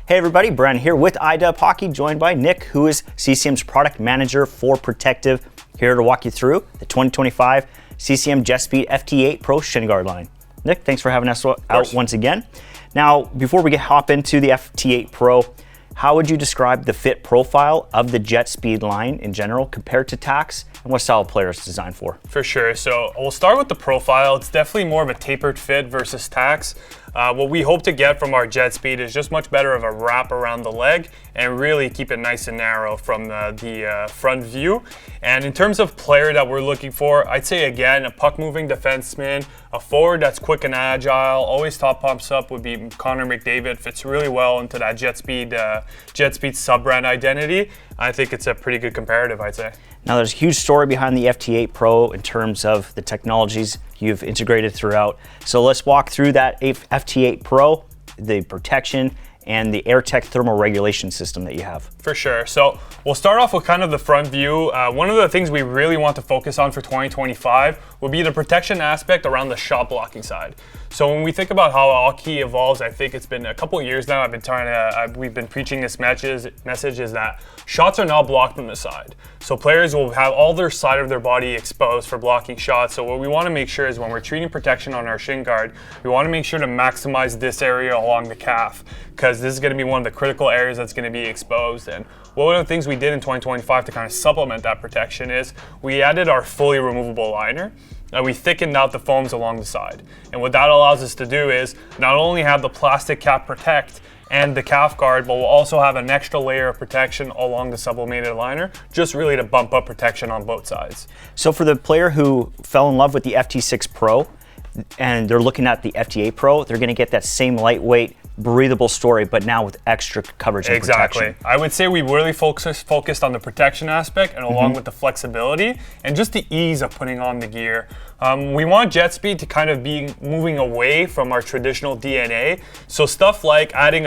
Hey everybody, Brent here with iDub Hockey, joined by Nick, who is CCM's product manager for Protective, here to walk you through the 2025 CCM JetSpeed FT8 Pro shin guard line. Nick, thanks for having us out once again. Now, before we hop into the FT8 Pro, how would you describe the fit profile of the JetSpeed line in general compared to Tax, and what style of player it's designed for? For sure. So we'll start with the profile. It's definitely more of a tapered fit versus Tax. What we hope to get from our JetSpeed is just much better of a wrap around the leg and really keep it nice and narrow from the front view. And in terms of player that we're looking for, I'd say again, a puck-moving defenseman, a forward that's quick and agile, always top pumps up would be Connor McDavid. Fits really well into that JetSpeed sub-brand identity. I think it's a pretty good comparative, I'd say. Now, there's a huge story behind the FT8 Pro in terms of the technologies you've integrated throughout. So let's walk through that FT8 Pro, the protection, and the aer-tec thermal regulation system that you have. For sure. So we'll start off with kind of the front view. One of the things we really want to focus on for 2025 would be the protection aspect around the shot blocking side. So when we think about how hockey evolves, I think it's been a couple of years now. We've been preaching this message is that shots are now blocked from the side. So players will have all their side of their body exposed for blocking shots. So what we want to make sure is when we're treating protection on our shin guard, we want to make sure to maximize this area along the calf, because this is going to be one of the critical areas that's going to be exposed. And one of the things we did in 2025 to kind of supplement that protection is we added our fully removable liner. We thickened out the foams along the side. And what that allows us to do is not only have the plastic cap protect and the calf guard, but we'll also have an extra layer of protection along the sublimated liner, just really to bump up protection on both sides. So for the player who fell in love with the FT6 Pro and they're looking at the FT8 Pro, they're going to get that same lightweight, breathable story, but now with extra coverage and protection. I would say we really focused on the protection aspect and along with the flexibility and just the ease of putting on the gear. We want JetSpeed to kind of be moving away from our traditional DNA. So stuff like adding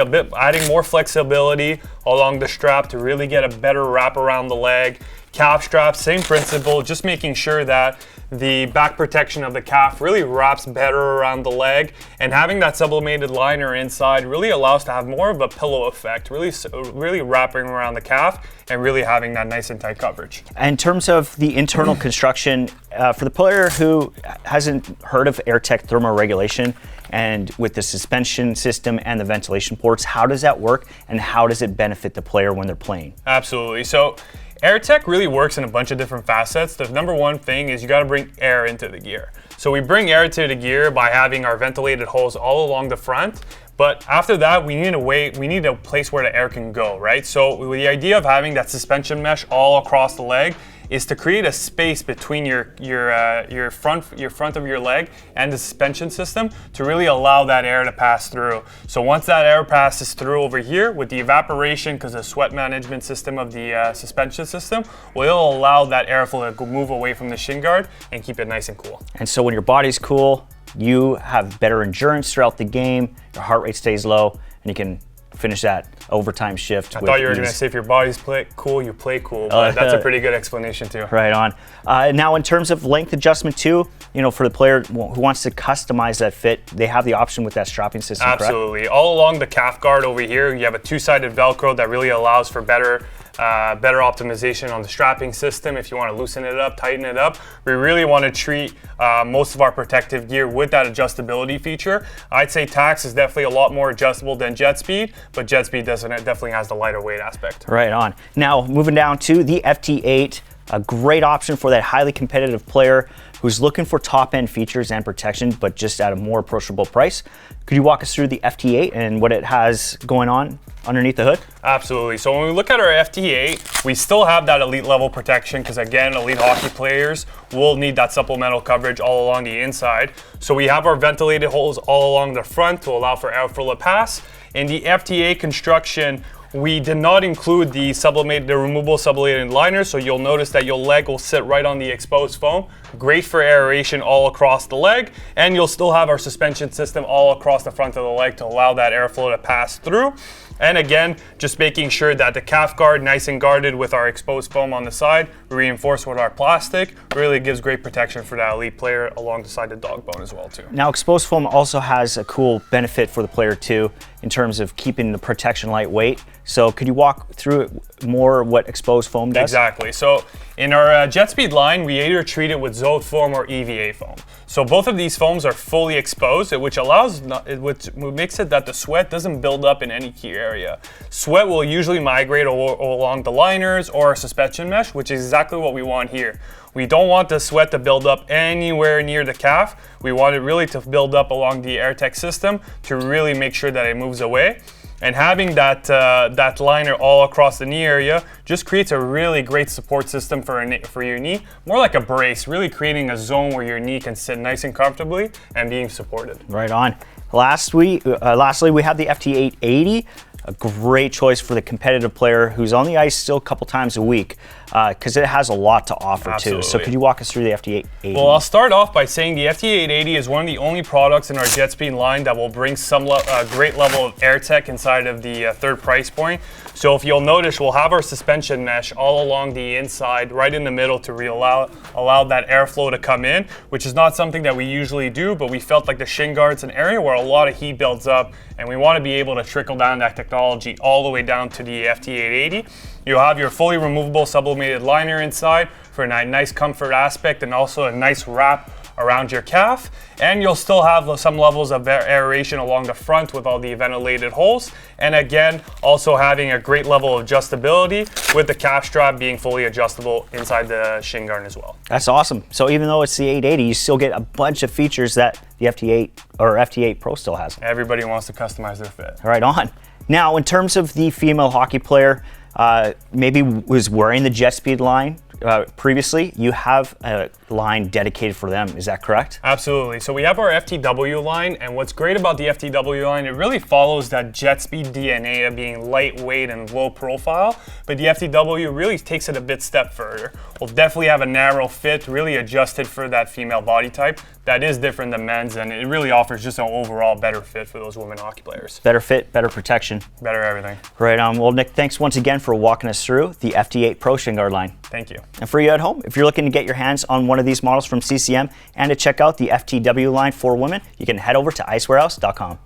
more flexibility along the strap to really get a better wrap around the leg. Calf strap, same principle, just making sure that the back protection of the calf really wraps better around the leg, and having that sublimated liner inside really allows to have more of a pillow effect, really wrapping around the calf and really having that nice and tight coverage. In terms of the internal construction, for the player who hasn't heard of aer-tec thermal regulation, and with the suspension system and the ventilation ports, how does that work and how does it benefit the player when they're playing? Absolutely. So aer-tec really works in a bunch of different facets. The number one thing is you got to bring air into the gear. So we bring air to the gear by having our ventilated holes all along the front. But after that, we need a place where the air can go, right? So the idea of having that suspension mesh all across the leg is to create a space between your front of your leg and the suspension system to really allow that air to pass through. So once that air passes through over here with the evaporation, because the sweat management system of the suspension system will allow that airflow to move away from the shin guard and keep it nice and cool. And so when your body's cool, you have better endurance throughout the game, your heart rate stays low, and you can finish that overtime shift. I thought you were going to say if your body's cool, you play cool, but that's a pretty good explanation too. Right on. Now in terms of length adjustment too, for the player who wants to customize that fit, they have the option with that strapping system, Absolutely. Correct? All along the calf guard over here, you have a two-sided Velcro that really allows for better optimization on the strapping system. If you want to loosen it up, tighten it up, we really want to treat most of our protective gear with that adjustability feature. I'd say Tax is definitely a lot more adjustable than JetSpeed, but JetSpeed definitely has the lighter weight aspect. Right on. Now moving down to the FT8, a great option for that highly competitive player who's looking for top-end features and protection, but just at a more approachable price. Could you walk us through the FT8 and what it has going on underneath the hood? Absolutely. So when we look at our FT8, we still have that elite level protection because again, elite hockey players will need that supplemental coverage all along the inside. So we have our ventilated holes all along the front to allow for airflow to pass. In the FT8 construction, we did not include the removable sublimated liner, so you'll notice that your leg will sit right on the exposed foam. Great for aeration all across the leg, and you'll still have our suspension system all across the front of the leg to allow that airflow to pass through. And again, just making sure that the calf guard nice and guarded with our exposed foam on the side, reinforced with our plastic, really gives great protection for that elite player alongside the dog bone as well too. Now exposed foam also has a cool benefit for the player too, in terms of keeping the protection lightweight. So could you walk through it more what exposed foam does? Exactly. So in our JetSpeed line, we either treat it with Zote foam or EVA foam. So both of these foams are fully exposed, which makes it that the sweat doesn't build up in any key area. Sweat will usually migrate along the liners or suspension mesh, which is exactly what we want here. We don't want the sweat to build up anywhere near the calf. We want it really to build up along the aer-tec system to really make sure that it moves away. And having that liner all across the knee area just creates a really great support system for your knee, more like a brace, really creating a zone where your knee can sit nice and comfortably and being supported. Right on. Lastly, we have the FT880, a great choice for the competitive player who's on the ice still a couple times a week, because it has a lot to offer. Absolutely. Too. So could you walk us through the FT880? Well, I'll start off by saying the FT880 is one of the only products in our JetSpeed line that will bring some great level of aer-tec inside of the third price point. So if you'll notice, we'll have our suspension mesh all along the inside, right in the middle to allow that airflow to come in, which is not something that we usually do, but we felt like the shin guard's an area where a lot of heat builds up, and we want to be able to trickle down that technology all the way down to the FT880. You'll have your fully removable sublimated liner inside for a nice comfort aspect and also a nice wrap around your calf. And you'll still have some levels of aeration along the front with all the ventilated holes. And again, also having a great level of adjustability with the calf strap being fully adjustable inside the shin guard as well. That's awesome. So even though it's the 880, you still get a bunch of features that the FT8 or FT8 Pro still has. Everybody wants to customize their fit. Right on. Now, in terms of the female hockey player, maybe was wearing the JetSpeed line previously, you have a line dedicated for them, is that correct? Absolutely. So we have our FTW line, and what's great about the FTW line, it really follows that JetSpeed DNA of being lightweight and low profile, but the FTW really takes it a step further. We'll definitely have a narrow fit, really adjusted for that female body type. That is different than men's, and it really offers just an overall better fit for those women hockey players. Better fit, better protection. Better everything. Right on. Well, Nick, thanks once again for walking us through the FT8 Pro shin guard line. Thank you. And for you at home, if you're looking to get your hands on one of these models from CCM and to check out the FTW line for women, you can head over to icewarehouse.com.